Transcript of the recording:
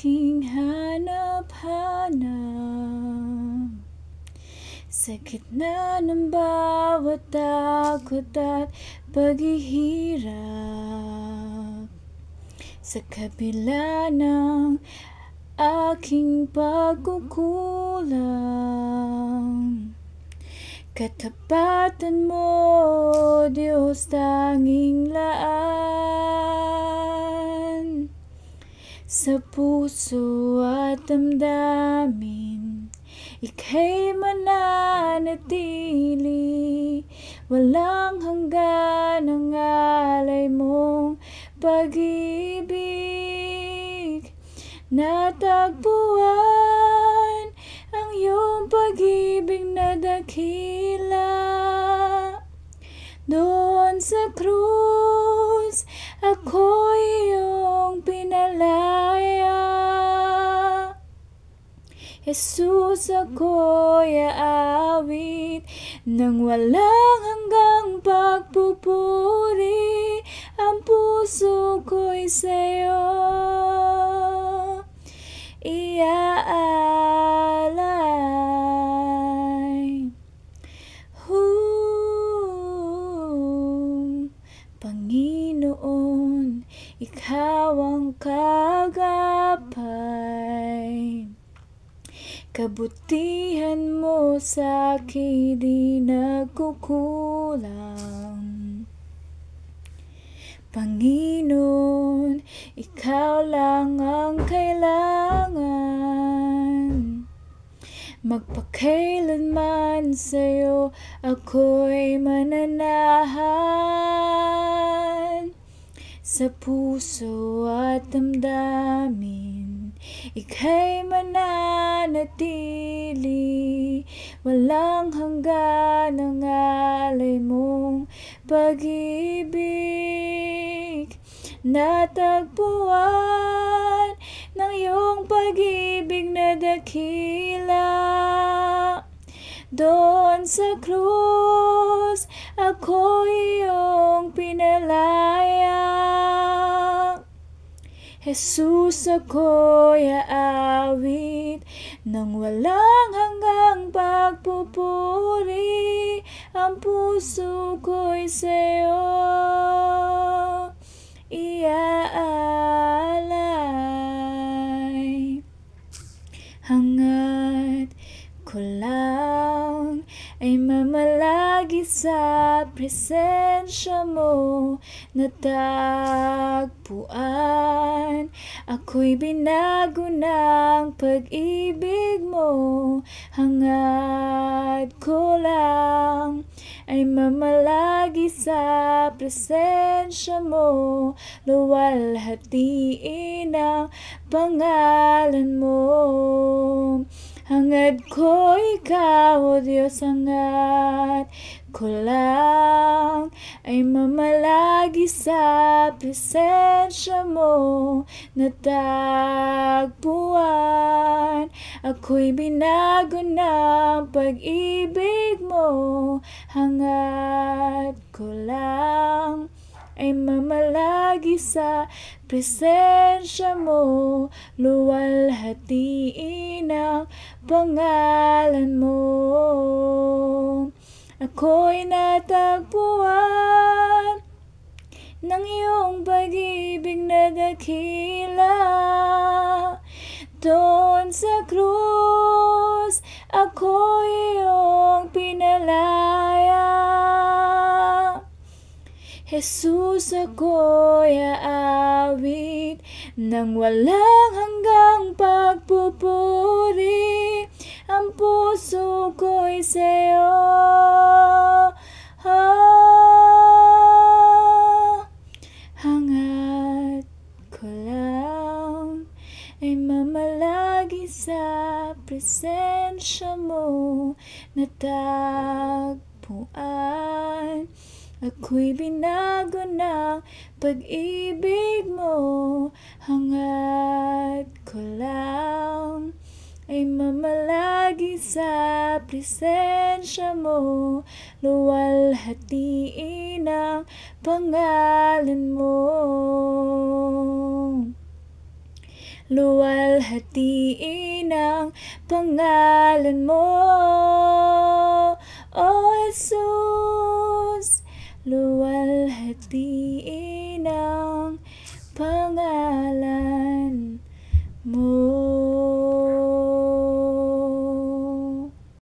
aking hanap-hanap. Sa gitna ng bawat takot at paghihirap, sa kabila ng aking pagkukulang, katapatan mo, Diyos, tanging laan. Sa puso at damdamin, ika'y mananatili. Walang hanggan ang alay mong pag-ibig. Natagpuan ang iyong pag-ibig na dakila. Doon sa krus, ako'y iyong pinalaya. Jesus, ako'y aawit nang walang hanggang pagpupuri. Ang puso ko'y sa'yo iaalay. Panginoon, ikaw ang kaagapay. Kabutihan mo sa akin di nagkukulang. Panginoon, ikaw lang ang kailangan. Magpakailanman sa'yo ako'y mananahan. Sa puso at damdamin, ika'y mananatili. Walang hanggan ang alay mong pag-ibig. Natagpuan ng iyong pag-ibig na dakila. Doon sa krus, ako'y iyong pinalaya. Jesus, ako'y aawit nang walang hanggang pagpupuri. Ang puso ko'y sa'yo iaalay. Hangat ko lang ay mamalagi sa presensya mo. Natagpuan ako'y binago ng pag-ibig mo. Hangat ko lang ay mamalagi sa presensya mo. Luwalhatiin ang pangalan mo. Hangad ko ikaw, O Diyos, hangad ko lang ay mamalagi sa presensya mo. Natagpuan ako'y binago ng pag-ibig mo. Hangad ko lang ay mamalagi sa presensya mo. Luwalhatiin ang pangalan mo. Ako'y natagpuan ng iyong pag-ibig na dakila. Doon sa krus, ako'y iyong pinalaya. Jesus, ako'y aawit nang walang hanggang pagpupuri. Ang puso ko'y sa'yo hangat ko lang ay mamalagi sa presensya mo. Natagpuan ako'y binago ng pag-ibig mo. Hangat ko lang ay mamalagi sa presensya mo. Luwalhatiin ang pangalan mo. luwalhatiin ang pangalan mo. O Jesus,